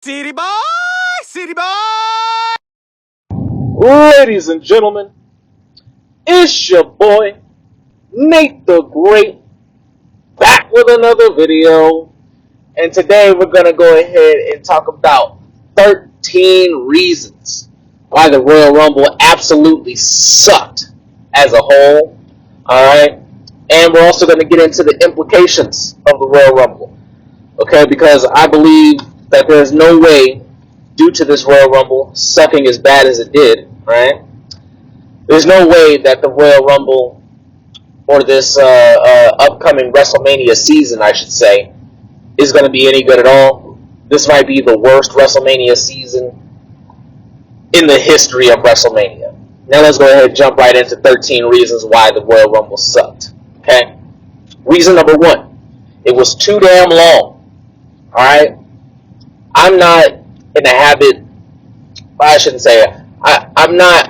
City boy, city boy. Ladies and gentlemen, it's your boy, Nate the Great, back with another video. And today we're going to go ahead and talk about 13 reasons why the Royal Rumble absolutely sucked as a whole. Alright? And we're also going to get into the implications of the Royal Rumble. Okay? Because I believe that there's no way, due to this Royal Rumble sucking as bad as it did, right? There's no way that the Royal Rumble, or this upcoming WrestleMania season, I should say, is going to be any good at all. This might be the worst WrestleMania season in the history of WrestleMania. Now let's go ahead and jump right into 13 reasons why the Royal Rumble sucked. Okay? Reason number 1, it was too damn long. Alright? I'm not in the habit, I shouldn't say it. I'm not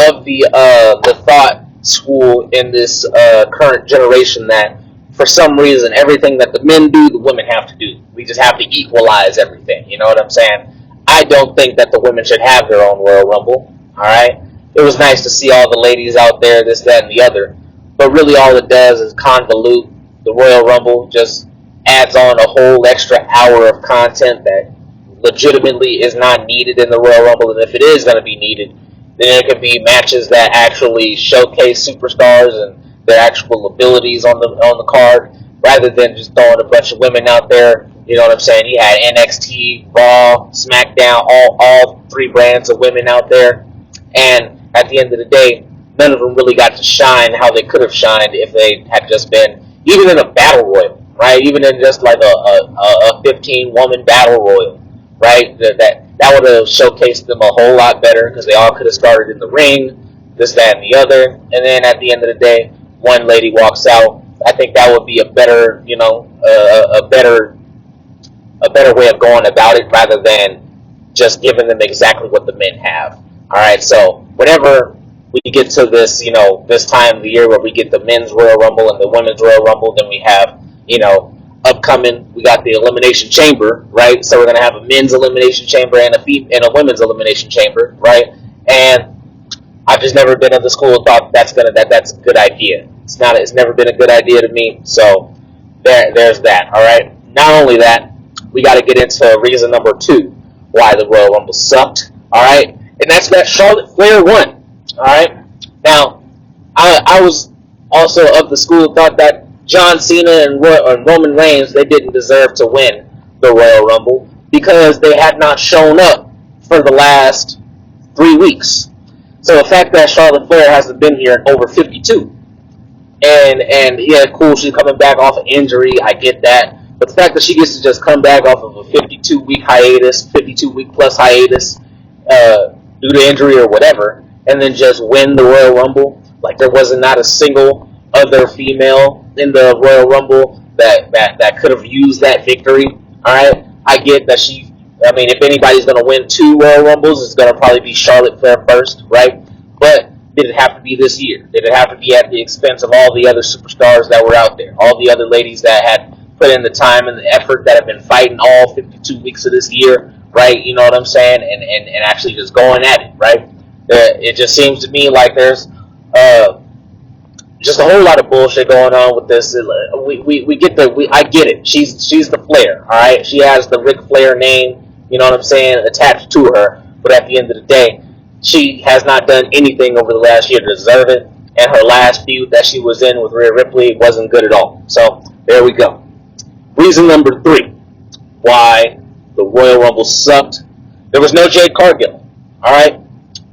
of the thought school in this current generation that for some reason everything that the men do, the women have to do. We just have to equalize everything. You know what I'm saying? I don't think that the women should have their own Royal Rumble. Alright? It was nice to see all the ladies out there, this, that, and the other. But really all it does is convolute the Royal Rumble, just adds on a whole extra hour of content that legitimately is not needed in the Royal Rumble, and if it is going to be needed, then it could be matches that actually showcase superstars and their actual abilities on the card, rather than just throwing a bunch of women out there. You know what I'm saying? You had NXT, Raw, SmackDown, all three brands of women out there, and at the end of the day, none of them really got to shine how they could have shined if they had just been, even in a battle royal, right? Even in just like a 15-woman battle royal. Right, that would have showcased them a whole lot better, because they all could have started in the ring, this, that, and the other, and then at the end of the day, one lady walks out. I think that would be a better, a better way of going about it, rather than just giving them exactly what the men have. All right, so whenever we get to this, this time of the year where we get the men's Royal Rumble and the women's Royal Rumble, then we have, upcoming, we got the Elimination Chamber, right? So we're going to have a men's Elimination Chamber and a women's Elimination Chamber, right? And I've just never been of the school of thought that's a good idea. It's never been a good idea to me. So there's that, all right? Not only that, we got to get into reason number 2 why the Royal Rumble sucked, all right? And that's that Charlotte Flair won, all right? Now, I was also of the school of thought that John Cena and Roman Reigns, they didn't deserve to win the Royal Rumble because they had not shown up for the last 3 weeks. So the fact that Charlotte Flair hasn't been here in over 52, and yeah, cool, she's coming back off an injury, I get that. But the fact that she gets to just come back off of a 52-week hiatus, 52-week plus hiatus, due to injury or whatever, and then just win the Royal Rumble, like there wasn't not a single other female in the Royal Rumble that could have used that victory. Alright? I get that if anybody's going to win 2 Royal Rumbles, it's going to probably be Charlotte Flair first, right? But did it have to be this year? Did it have to be at the expense of all the other superstars that were out there? All the other ladies that had put in the time and the effort, that have been fighting all 52 weeks of this year, right? You know what I'm saying? And actually just going at it, right? It just seems to me like there's just a whole lot of bullshit going on with this. I get it. She's the Flair, all right. She has the Ric Flair name, you know what I'm saying, attached to her. But at the end of the day, she has not done anything over the last year to deserve it. And her last feud that she was in with Rhea Ripley wasn't good at all. So there we go. Reason number 3 why the Royal Rumble sucked. There was no Jade Cargill. All right.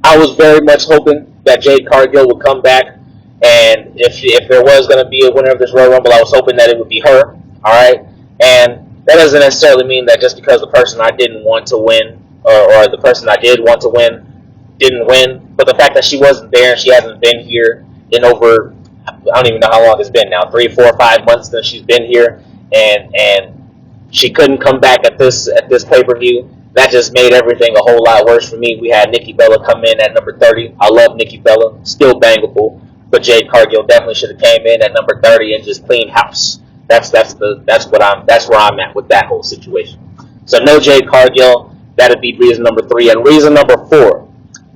I was very much hoping that Jade Cargill would come back. And if there was going to be a winner of this Royal Rumble, I was hoping that it would be her, all right? And that doesn't necessarily mean that just because the person I didn't want to win, or the person I did want to win, didn't win. But the fact that she wasn't there and she hasn't been here in over, I don't even know how long it's been now, 3, 4, 5 months that she's been here, and she couldn't come back at this pay-per-view, that just made everything a whole lot worse for me. We had Nikki Bella come in at number 30. I love Nikki Bella, still bangable. But Jade Cargill definitely should have came in at number 30 and just cleaned house. That's where I'm at with that whole situation. So no Jade Cargill. That'd be reason number 3. And reason number 4,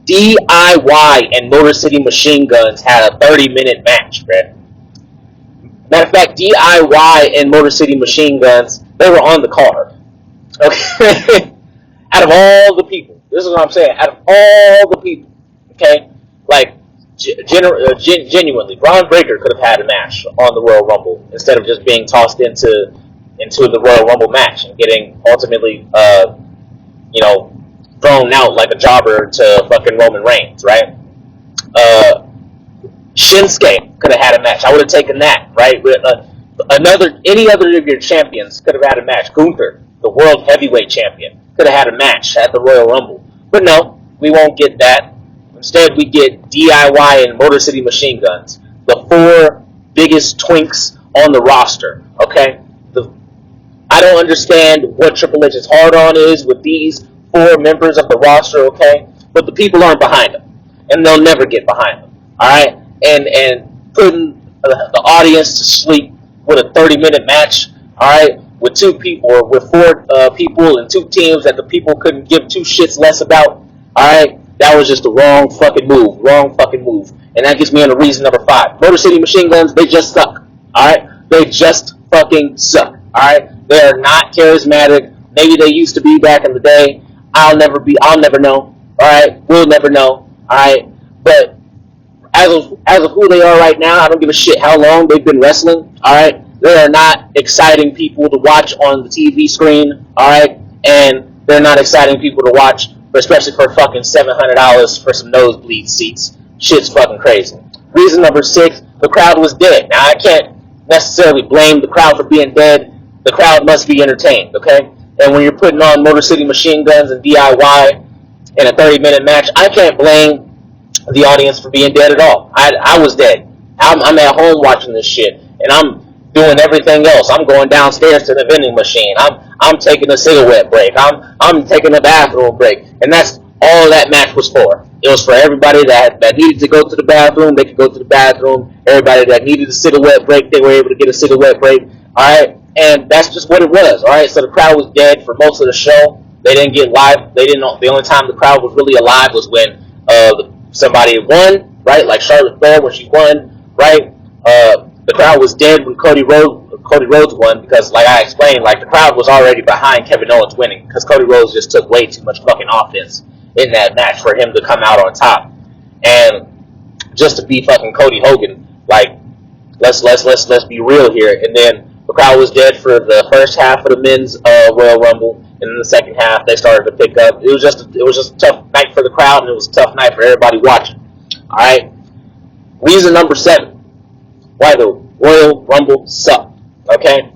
DIY and Motor City Machine Guns had a 30-minute match, bruh. Matter of fact, DIY and Motor City Machine Guns, they were on the card. Okay? Out of all the people, this is what I'm saying, out of all the people, okay? Like, genuinely, Braun Breaker could have had a match on the Royal Rumble instead of just being tossed into the Royal Rumble match and getting ultimately, thrown out like a jobber to fucking Roman Reigns, right? Shinsuke could have had a match. I would have taken that, right? Any other of your champions could have had a match. Gunther, the World Heavyweight Champion, could have had a match at the Royal Rumble. But no, we won't get that. Instead, we get DIY and Motor City Machine Guns, the 4 biggest twinks on the roster, okay? I don't understand what Triple H's hard-on is with these 4 members of the roster, okay? But the people aren't behind them, and they'll never get behind them, all right? And putting the audience to sleep with a 30-minute match, all right, with 2 people or with 4 people and 2 teams that the people couldn't give 2 shits less about, all right? That was just the wrong fucking move, and that gets me on to reason number 5. Motor City Machine Guns, they just suck, all right? They just fucking suck, all right? They are not charismatic. Maybe they used to be back in the day. I'll never know, all right? We'll never know, all right? But as of who they are right now, I don't give a shit how long they've been wrestling, all right? They are not exciting people to watch on the TV screen, all right? And they're not exciting people to watch, especially for fucking $700 for some nosebleed seats. Shit's fucking crazy. Reason number 6, the crowd was dead. Now, I can't necessarily blame the crowd for being dead. The crowd must be entertained, okay? And when you're putting on Motor City Machine Guns and DIY in a 30-minute match, I can't blame the audience for being dead at all. I was dead. I'm at home watching this shit, and I'm doing everything else. I'm going downstairs to the vending machine. I'm taking a cigarette break. I'm taking a bathroom break, and that's all that match was for. It was for everybody that needed to go to the bathroom. They could go to the bathroom. Everybody that needed a cigarette break, they were able to get a cigarette break. All right, and that's just what it was. All right, so the crowd was dead for most of the show. They didn't get live. They didn't know. The only time the crowd was really alive was when somebody won, right? Like Charlotte Flair when she won, right? The crowd was dead when Cody Rhodes won because, like I explained, like the crowd was already behind Kevin Owens winning because Cody Rhodes just took way too much fucking offense in that match for him to come out on top. And just to be fucking Cody Hogan, like let's be real here. And then the crowd was dead for the first half of the men's Royal Rumble, and in the second half they started to pick up. It was just a tough night for the crowd, and it was a tough night for everybody watching. All right. Reason number 7. Why the Royal Rumble sucked, okay?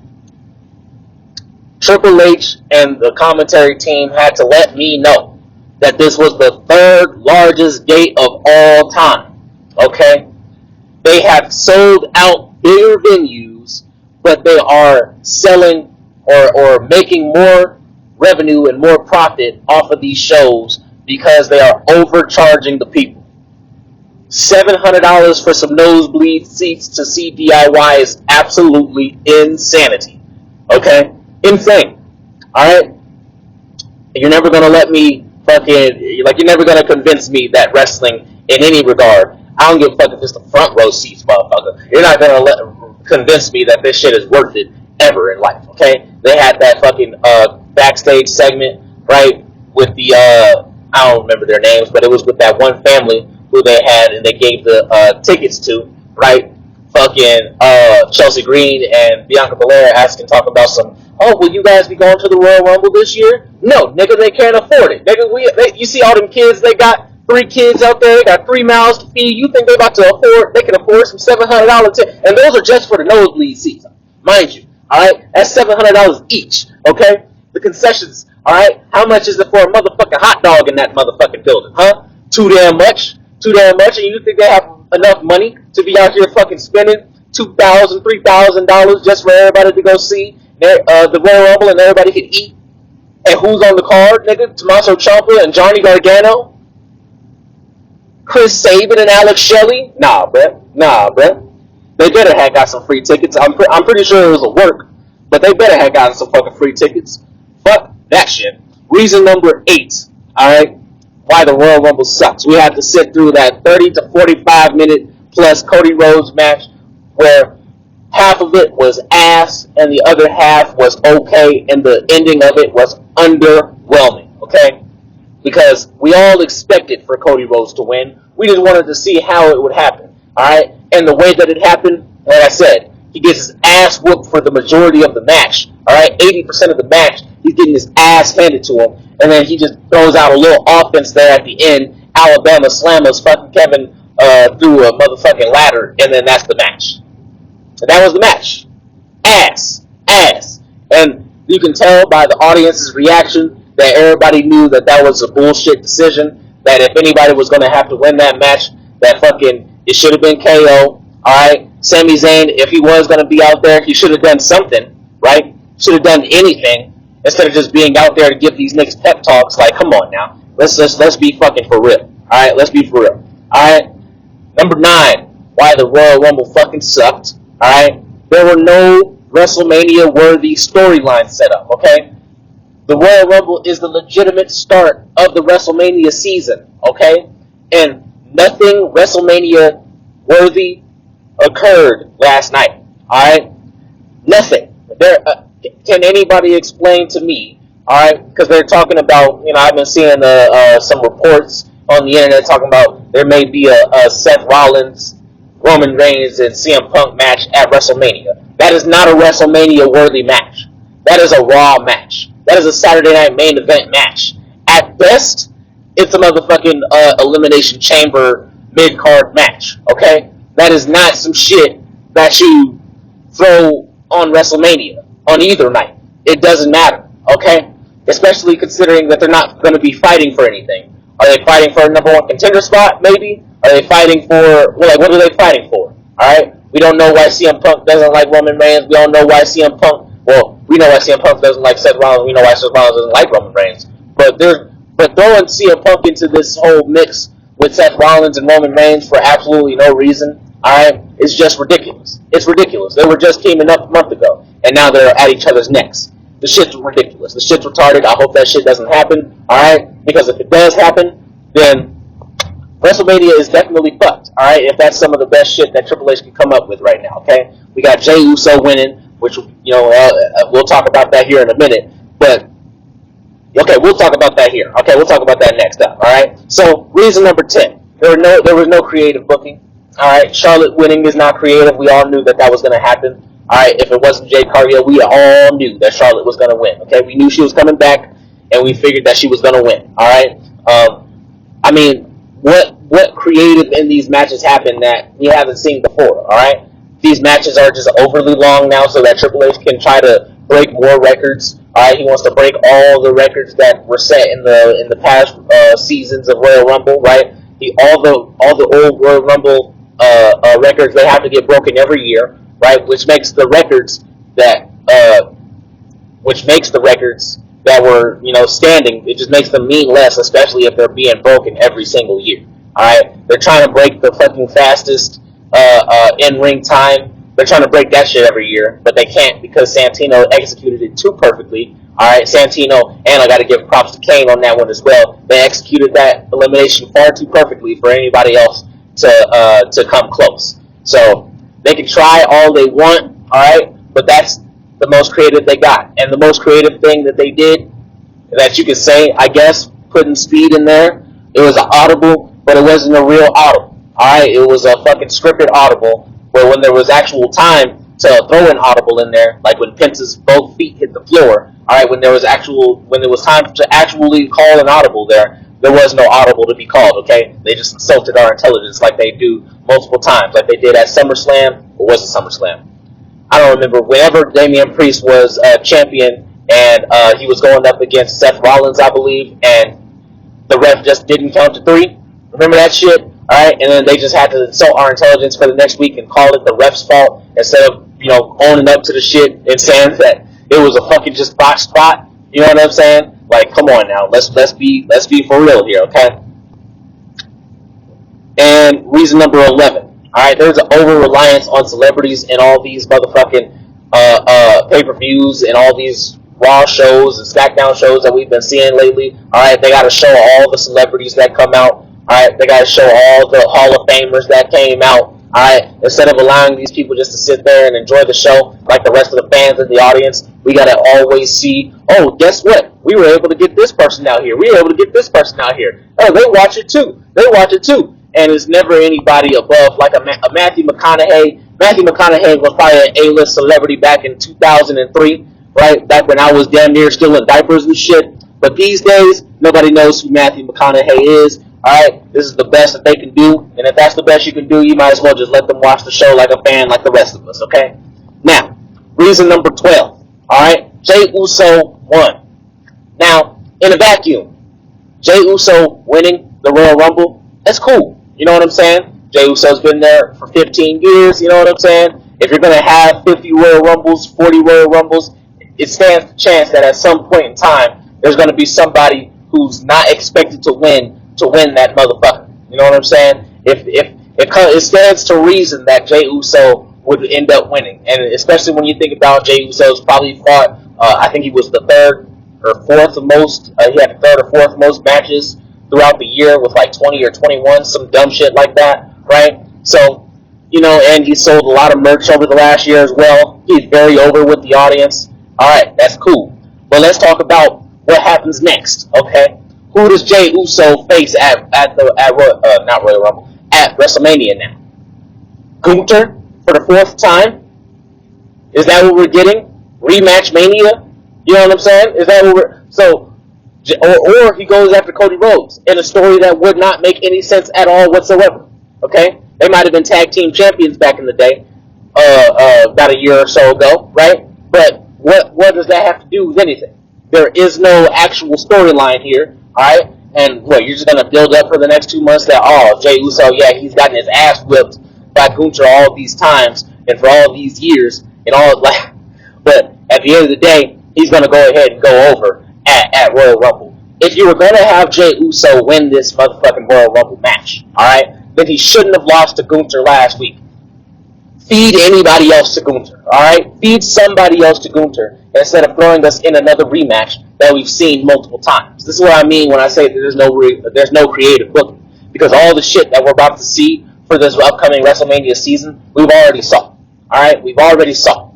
Triple H and the commentary team had to let me know that this was the 3rd largest gate of all time, okay? They have sold out bigger venues, but they are selling or making more revenue and more profit off of these shows because they are overcharging the people. $700 for some nosebleed seats to see DIY is absolutely insanity. Okay? Insane. Alright? You're never gonna let me you're never gonna convince me that wrestling in any regard, I don't give a fuck if it's the front row seats, motherfucker. You're not gonna convince me that this shit is worth it ever in life, okay? They had that fucking backstage segment, right, with the, I don't remember their names, but it was with that one family who they had and they gave the tickets to, right? Fucking Chelsea Green and Bianca Belair asking talk about some, oh, will you guys be going to the Royal Rumble this year? No, nigga, they can't afford it. Nigga, you see all them kids, they got 3 kids out there, they got 3 mouths to feed. You think they can afford some $700 tickets? And those are just for the nosebleed seats, mind you, alright? That's $700 each, okay? The concessions, alright? How much is it for a motherfucking hot dog in that motherfucking building, huh? Too damn much, and you think they have enough money to be out here fucking spending $2,000, $3,000 just for everybody to go see the Royal Rumble and everybody can eat? And who's on the card, nigga? Tommaso Ciampa and Johnny Gargano? Chris Sabin and Alex Shelley? Nah, bruh. They better have got some free tickets. I'm pretty sure it was a work, but they better have gotten some fucking free tickets. Fuck that shit. reason number 8, alright, why the Royal Rumble sucks. We had to sit through that 30 to 45 minute plus Cody Rhodes match where half of it was ass and the other half was okay, and the ending of it was underwhelming, okay? Because we all expected for Cody Rhodes to win. We just wanted to see how it would happen, alright? And the way that it happened, like I said, he gets his ass whooped for the majority of the match, alright? 80% of the match, he's getting his ass handed to him, and then he just throws out a little offense there at the end. Alabama slammers fucking Kevin through a motherfucking ladder, and then that's the match. And that was the match. Ass. And you can tell by the audience's reaction that everybody knew that that was a bullshit decision, that if anybody was going to have to win that match, that fucking, it should have been KO, alright? Sami Zayn, if he was going to be out there, he should have done something, right? Should have done anything, instead of just being out there to give these niggas pep talks. Like, come on now. Let's be fucking for real. Alright, let's be for real. Alright? Number 9, why the Royal Rumble fucking sucked. Alright? There were no WrestleMania-worthy storylines set up, okay? The Royal Rumble is the legitimate start of the WrestleMania season, okay? And nothing WrestleMania-worthy occurred last night, alright? Nothing. Can anybody explain to me, alright? Because they're talking about, I've been seeing some reports on the internet talking about there may be a Seth Rollins, Roman Reigns, and CM Punk match at WrestleMania. That is not a WrestleMania-worthy match. That is a Raw match. That is a Saturday Night Main Event match. At best, it's a motherfucking Elimination Chamber mid-card match, okay? That is not some shit that you throw on WrestleMania on either night. It doesn't matter, okay? Especially considering that they're not going to be fighting for anything. Are they fighting for a number 1 contender spot, maybe? Are they fighting for, what are they fighting for? Alright? We don't know why CM Punk doesn't like Roman Reigns. We don't know why CM Punk, we know why CM Punk doesn't like Seth Rollins. We know why Seth Rollins doesn't like Roman Reigns. But throwing CM Punk into this whole mix with Seth Rollins and Roman Reigns for absolutely no reason, alright, it's just ridiculous. It's ridiculous. They were just teaming up a month ago, and now they're at each other's necks. The shit's ridiculous. The shit's retarded. I hope that shit doesn't happen, alright? Because if it does happen, then WrestleMania is definitely fucked, alright? If that's some of the best shit that Triple H can come up with right now, okay? We got Jey Uso winning, which, we'll talk about that here in a minute, but, okay, we'll talk about that here. Okay, we'll talk about that next up, alright? So, reason number 10, there was no creative booking, alright? Charlotte winning is not creative. We all knew that was going to happen, alright? If it wasn't Jade Cargill, we all knew that Charlotte was going to win, okay? We knew she was coming back, and we figured that she was going to win, alright? What creative in these matches happened that we haven't seen before, alright? These matches are just overly long now so that Triple H can try to break more records, alright? He wants to break all the records that were set in the past seasons of Royal Rumble, right? All the old Royal Rumble records, they have to get broken every year, right? Which makes the records that were, standing, it just makes them mean less, especially if they're being broken every single year. Alright? They're trying to break the fucking fastest in-ring time. They're trying to break that shit every year, but they can't because Santino executed it too perfectly. Alright, Santino, and I gotta give props to Kane on that one as well. They executed that elimination far too perfectly for anybody else to come close. So, they can try all they want, alright, but that's the most creative they got. And the most creative thing that they did, that you could say, I guess, putting speed in there, it was an audible, but it wasn't a real audible. Alright, it was a fucking scripted audible, where when there was actual time to throw an audible in there, like when Pence's both feet hit the floor, alright, when it was time to actually call an audible there was no audible to be called, okay? They just insulted our intelligence like they do multiple times, like they did at SummerSlam, or was it SummerSlam? I don't remember, whenever Damian Priest was champion, and he was going up against Seth Rollins, I believe, and the ref just didn't count to 3. Remember that shit? Alright, and then they just had to insult our intelligence for the next week and call it the ref's fault instead of, owning up to the shit and saying that it was a fucking just botched spot. You know what I'm saying? Like, come on now, let's be for real here, okay? And reason number 11. Alright, there's an over-reliance on celebrities and all these motherfucking pay-per-views and all these Raw shows and SmackDown shows that we've been seeing lately. All right, they got to show all the celebrities that come out. All right, they got to show all the Hall of Famers that came out. All right, instead of allowing these people just to sit there and enjoy the show like the rest of the fans in the audience, we got to always see, oh, guess what? We were able to get this person out here. We were able to get this person out here. Oh, they watch it too. They watch it too. And it's never anybody above, like a Matthew McConaughey. Matthew McConaughey was probably an A-list celebrity back in 2003, right? Back when I was damn near still in diapers and shit. But these days, nobody knows who Matthew McConaughey is. Alright, this is the best that they can do, and if that's the best you can do, you might as well just let them watch the show like a fan like the rest of us, okay? Now, reason number 12, alright? Jey Uso won. Now, in a vacuum, Jey Uso winning the Royal Rumble, that's cool, you know what I'm saying? Jey Uso's been there for 15 years, you know what I'm saying? If you're going to have 50 Royal Rumbles, 40 Royal Rumbles, it stands the chance that at some point in time, there's going to be somebody who's not expected to win that motherfucker. You know what I'm saying? If it stands to reason that Jey Uso would end up winning, and especially when you think about Jey Uso's probably fought, I think he was the third or fourth most. He had the third or fourth most matches throughout the year with like 20 or 21, some dumb shit like that, right? So, you know, and he sold a lot of merch over the last year as well. He's very over with the audience. All right, that's cool. But let's talk about what happens next, okay? Who does Jey Uso face at WrestleMania now? Gunther for the fourth time? Is that what we're getting? Rematch Mania? You know what I'm saying? Is that what we're or he goes after Cody Rhodes in a story that would not make any sense at all whatsoever. Okay? They might have been tag team champions back in the day, about a year or so ago, right? But what does that have to do with anything? There is no actual storyline here. Alright? And what, you're just gonna build up for the next 2 months that, oh, Jey Uso, yeah, he's gotten his ass whipped by Gunther all these times and for all these years and all like, but at the end of the day, he's gonna go ahead and go over at Royal Rumble. If you were gonna have Jey Uso win this motherfucking Royal Rumble match, alright, then he shouldn't have lost to Gunther last week. Feed anybody else to Gunther, alright? Feed somebody else to Gunther instead of throwing us in another rematch that we've seen multiple times. This is what I mean when I say that there's no creative booking. Because all the shit that we're about to see for this upcoming WrestleMania season, we've already saw. Alright? We've already saw.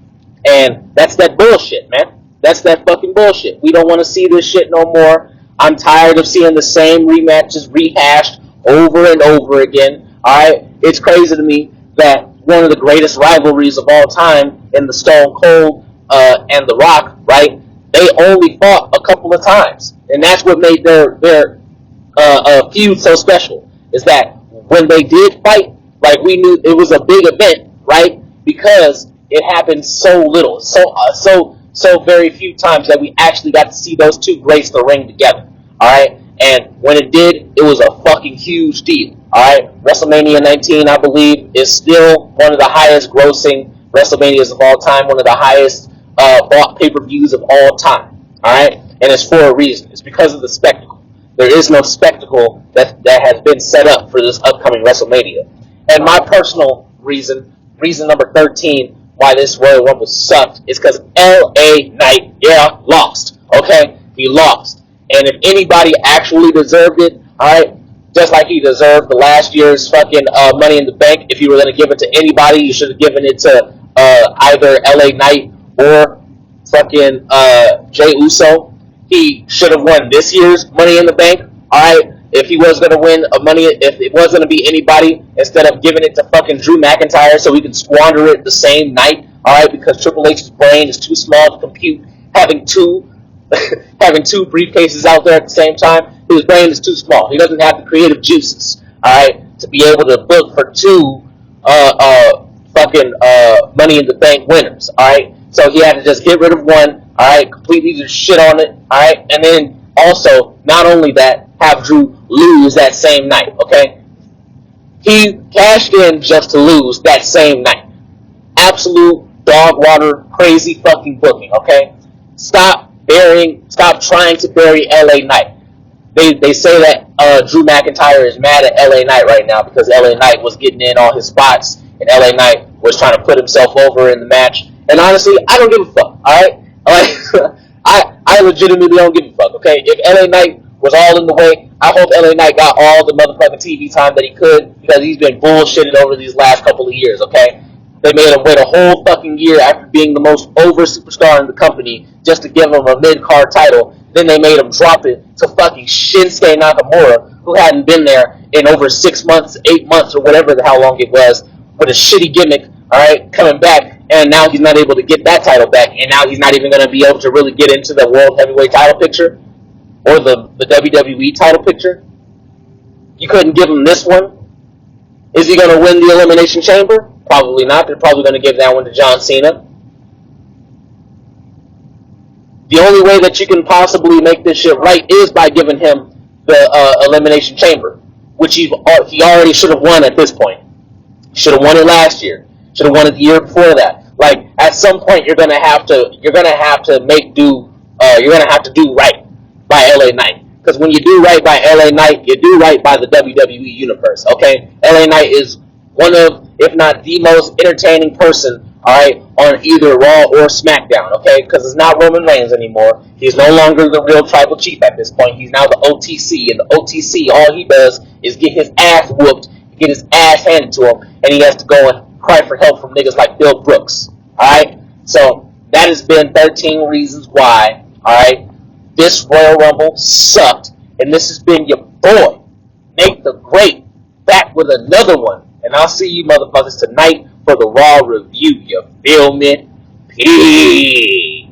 And that's that bullshit, man. That's that fucking bullshit. We don't want to see this shit no more. I'm tired of seeing the same rematches rehashed over and over again. Alright? It's crazy to me that one of the greatest rivalries of all time in the Stone Cold and The Rock, right? They only fought a couple of times, and that's what made their feud so special. Is that when they did fight, like we knew it was a big event, right? Because it happened so little, so very few times that we actually got to see those two grace the ring together. All right, and when it did, it was a fucking huge deal. All right, WrestleMania 19, I believe, is still one of the highest grossing WrestleManias of all time, one of the highest bought pay-per-views of all time, alright? And it's for a reason. It's because of the spectacle. There is no spectacle that has been set up for this upcoming WrestleMania. And my personal reason number 13, why this Royal Rumble sucked, is because LA Knight, lost, okay? He lost. And if anybody actually deserved it, alright, just like he deserved the last year's fucking Money in the Bank, if you were going to give it to anybody, you should have given it to either LA Knight or fucking Jey Uso. He should have won this year's Money in the Bank. Alright, if he was gonna win if it was gonna be anybody, instead of giving it to fucking Drew McIntyre so he could squander it the same night. Alright, because Triple H's brain is too small to compute having two briefcases out there at the same time. His brain is too small. He doesn't have the creative juices, alright, to be able to book for two Money in the Bank winners, alright? So he had to just get rid of one, alright, completely just shit on it, alright? And then also, not only that, have Drew lose that same night, okay? He cashed in just to lose that same night. Absolute dog water, crazy fucking booking, okay? Stop trying to bury LA Knight. They say that Drew McIntyre is mad at LA Knight right now because LA Knight was getting in all his spots and LA Knight was trying to put himself over in the match. And honestly, I don't give a fuck, alright? Like, I legitimately don't give a fuck, okay? If LA Knight was all in the way, I hope LA Knight got all the motherfucking TV time that he could, because he's been bullshitting over these last couple of years, okay? They made him wait a whole fucking year after being the most over superstar in the company just to give him a mid-card title. Then they made him drop it to fucking Shinsuke Nakamura, who hadn't been there in over 6 months, 8 months, or whatever the hell long it was, with a shitty gimmick, alright, coming back, and now he's not able to get that title back, and now he's not even going to be able to really get into the World Heavyweight title picture, or the WWE title picture. You couldn't give him this one. Is he going to win the Elimination Chamber? Probably not. They're probably going to give that one to John Cena. The only way that you can possibly make this shit right is by giving him the Elimination Chamber, which he already should have won at this point. Should have won it last year. Should have won it the year before that. Like, at some point, you're gonna have to make do. You're gonna have to do right by LA Knight. Because when you do right by LA Knight, you do right by the WWE universe. Okay, LA Knight is one of, if not the most entertaining person, alright, on either Raw or SmackDown, okay? Because it's not Roman Reigns anymore. He's no longer the real tribal chief at this point. He's now the OTC, and the OTC, all he does is get his ass whooped, get his ass handed to him, and he has to go and cry for help from niggas like Bill Brooks, alright? So, that has been 13 reasons why, alright? This Royal Rumble sucked, and this has been your boy, Nate the Great, back with another one. And I'll see you motherfuckers tonight for the Raw review. You feel me? Peace.